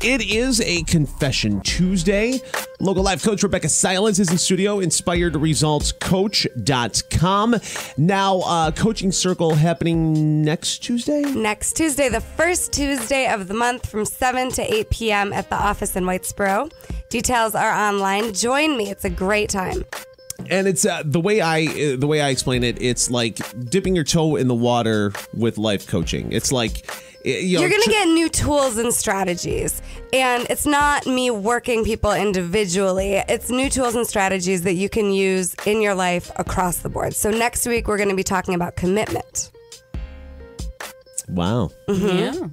It is a Confession Tuesday. Local life coach Rebecca Silence is in studio, inspiredresultscoach.com. Now, coaching circle happening next Tuesday? Next Tuesday, the first Tuesday of the month from 7 to 8 p.m. at the office in Whitesboro. Details are online. Join me. It's a great time. And it's the way I explain it, it's like dipping your toe in the water with life coaching. It's like... You're going to get new tools and strategies. And it's not me working people individually. It's new tools and strategies that you can use in your life across the board. So next week, we're going to be talking about commitment. Wow. Mm-hmm. Yeah.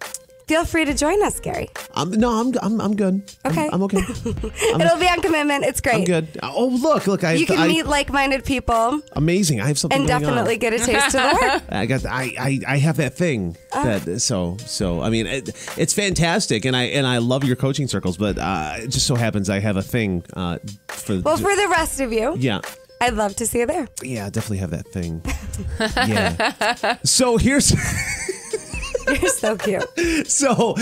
Feel free to join us, Gary. I'm good. Okay. I'm okay. It'll be on commitment. It's great. I'm good. Oh, look. You can meet like-minded people. Amazing. I have something and going definitely on. get a taste of the work. I have that thing. So I mean, it's fantastic, and I love your coaching circles, but it just so happens I have a thing for the rest of you. Yeah. I'd love to see you there. Yeah, I definitely have that thing. Yeah. So here's... You're so cute. So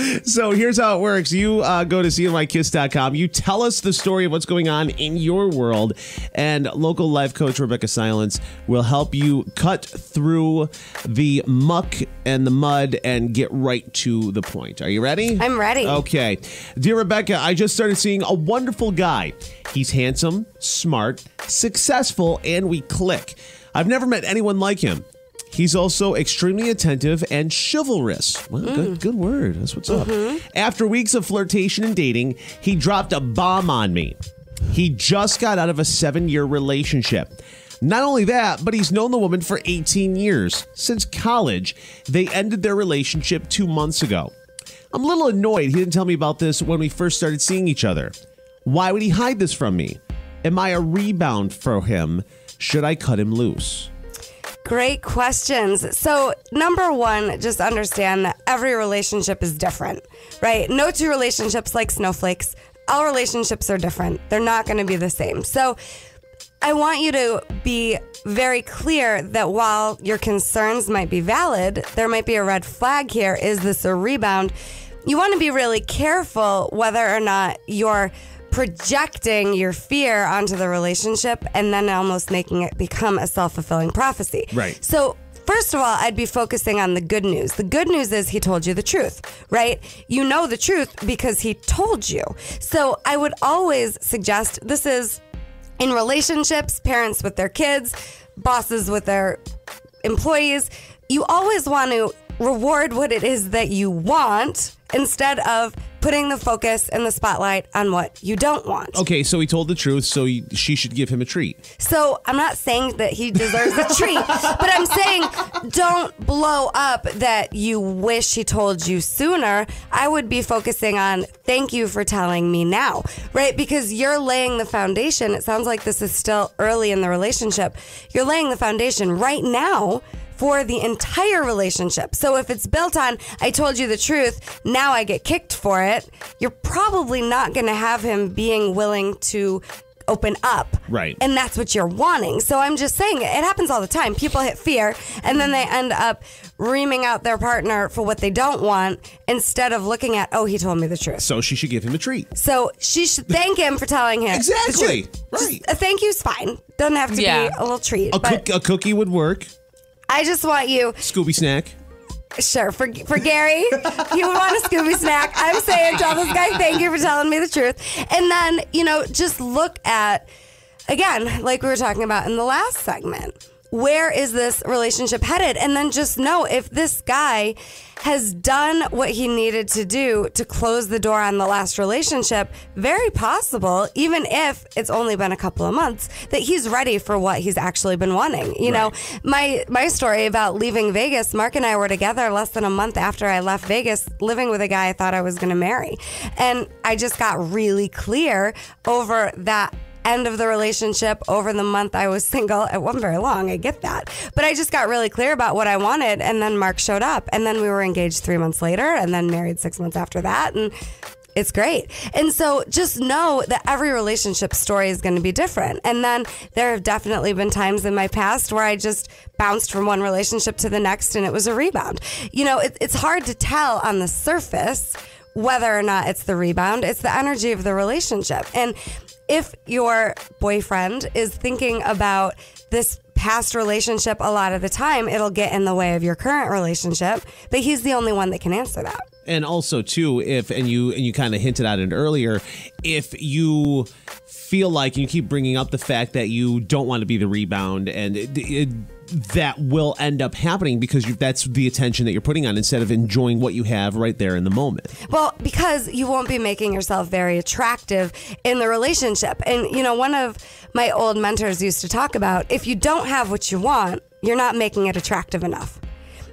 here's how it works. You go to cnykiss.com. You tell us the story of what's going on in your world, and local life coach Rebecca Silence will help you cut through the muck and the mud and get right to the point. Are you ready? I'm ready. Okay. Dear Rebecca, I just started seeing a wonderful guy. He's handsome, smart, successful, and we click. I've never met anyone like him. He's also extremely attentive and chivalrous. Well, good word. That's what's up. After weeks of flirtation and dating, he dropped a bomb on me. He just got out of a 7-year relationship. Not only that, but he's known the woman for 18 years. Since college, they ended their relationship 2 months ago. I'm a little annoyed he didn't tell me about this when we first started seeing each other. Why would he hide this from me? Am I a rebound for him? Should I cut him loose? Great questions. So, number one, just understand that every relationship is different, right? No two relationships like snowflakes. All relationships are different. They're not going to be the same. So, I want you to be very clear that while your concerns might be valid, there might be a red flag here. Is this a rebound? You want to be really careful whether or not you're projecting your fear onto the relationship and then almost making it become a self-fulfilling prophecy. Right. So first of all, I'd be focusing on the good news. The good news is he told you the truth, right? You know the truth because he told you. So I would always suggest this is in relationships, parents with their kids, bosses with their employees. You always want to reward what it is that you want instead of putting the focus and the spotlight on what you don't want. Okay, so he told the truth, so she should give him a treat. So I'm not saying that he deserves a treat, but I'm saying don't blow up that you wish he told you sooner. I would be focusing on thank you for telling me now, right? Because you're laying the foundation. It sounds like this is still early in the relationship. You're laying the foundation right now for the entire relationship. So if it's built on, I told you the truth, now I get kicked for it, you're probably not going to have him being willing to open up. Right. And that's what you're wanting. So I'm just saying, it happens all the time. People hit fear, and then they end up reaming out their partner for what they don't want instead of looking at, oh, he told me the truth. So she should give him a treat. So she should thank him for telling him. Exactly. Right. A thank you's fine. Doesn't have to be a little treat. A cookie would work. I just want you... Scooby snack. Sure. For Gary, you would want a Scooby snack. I'm saying tell this guy thank you for telling me the truth. And then, just look at, again, like we were talking about in the last segment, where is this relationship headed? And then just know if this guy has done what he needed to do to close the door on the last relationship, very possible, even if it's only been a couple of months, that he's ready for what he's actually been wanting. You know, my story about leaving Vegas, Mark and I were together less than a month after I left Vegas, living with a guy I thought I was going to marry. And I just got really clear over that end of the relationship, over the month I was single. It wasn't very long, I get that. But I just got really clear about what I wanted, and then Mark showed up, and then we were engaged 3 months later, and then married 6 months after that, and it's great. And so just know that every relationship story is going to be different. And then there have definitely been times in my past where I just bounced from one relationship to the next, and it was a rebound. It's hard to tell on the surface whether or not it's the rebound, it's the energy of the relationship. And if your boyfriend is thinking about this past relationship a lot of the time, it'll get in the way of your current relationship, but he's the only one that can answer that. And also, too, you kind of hinted at it earlier, if you feel like you keep bringing up the fact that you don't want to be the rebound, and that will end up happening because that's the attention that you're putting on instead of enjoying what you have right there in the moment. Well, because you won't be making yourself very attractive in the relationship. And, one of my old mentors used to talk about, if you don't have what you want, you're not making it attractive enough.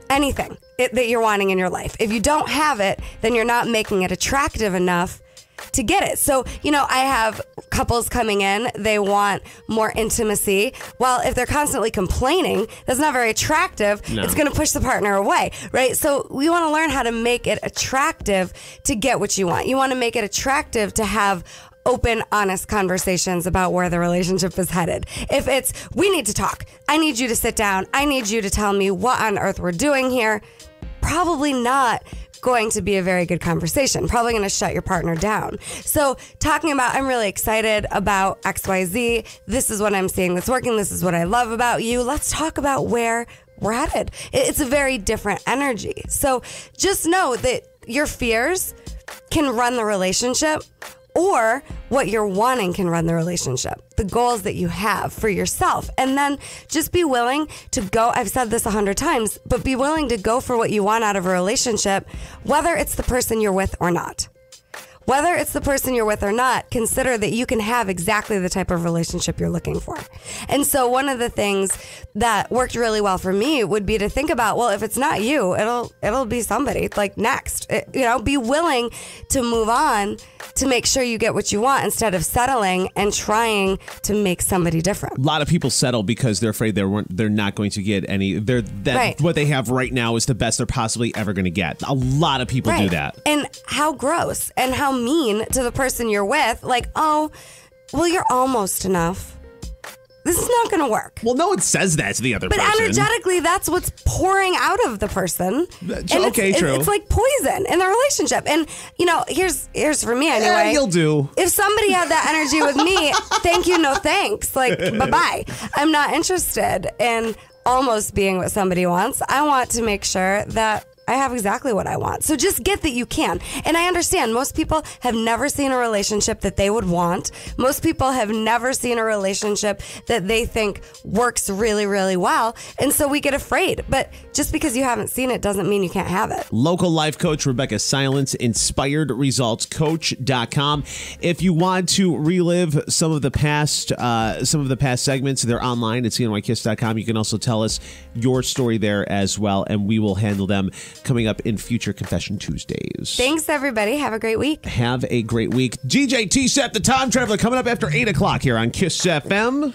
Anything that you're wanting in your life. If you don't have it, then you're not making it attractive enough to get it. So, I have couples coming in, they want more intimacy. Well, if they're constantly complaining, that's not very attractive. No. It's going to push the partner away, right? So we want to learn how to make it attractive to get what you want. You want to make it attractive to have open, honest conversations about where the relationship is headed. If it's, we need to talk, I need you to sit down, I need you to tell me what on earth we're doing here, probably not going to be a very good conversation. Probably going to shut your partner down. So talking about, I'm really excited about XYZ. This is what I'm seeing that's working. This is what I love about you. Let's talk about where we're headed. It's a very different energy. So just know that your fears can run the relationship, or what you're wanting can run the relationship, the goals that you have for yourself. And then just be willing to go, I've said this 100 times, but be willing to go for what you want out of a relationship, whether it's the person you're with or not. Whether it's the person you're with or not, consider that you can have exactly the type of relationship you're looking for. And so one of the things that worked really well for me would be to think about, well, if it's not you, it'll be somebody like next. Be willing to move on to make sure you get what you want instead of settling and trying to make somebody different. A lot of people settle because they're afraid they're not going to get any. Right. What they have right now is the best they're possibly ever going to get. A lot of people do that. And how gross and how mean to the person you're with. Like, oh, well, you're almost enough. This is not going to work. Well, no one says that to the other person. But energetically, that's what's pouring out of the person. Okay, true. It's like poison in the relationship. And, here's for me anyway. Yeah, you'll do. If somebody had that energy with me, thank you, no thanks. Like, bye-bye. I'm not interested in almost being what somebody wants. I want to make sure that I have exactly what I want. So just get that you can. And I understand most people have never seen a relationship that they would want. Most people have never seen a relationship that they think works really, really well. And so we get afraid. But just because you haven't seen it doesn't mean you can't have it. Local life coach Rebecca Silence, inspiredresultscoach.com. If you want to relive some of the past segments, they're online at cnykiss.com. You can also tell us your story there as well, and we will handle them coming up in future Confession Tuesdays. Thanks, everybody. Have a great week. Have a great week. DJ T-Set, the Time Traveler, coming up after 8 o'clock here on Kiss FM.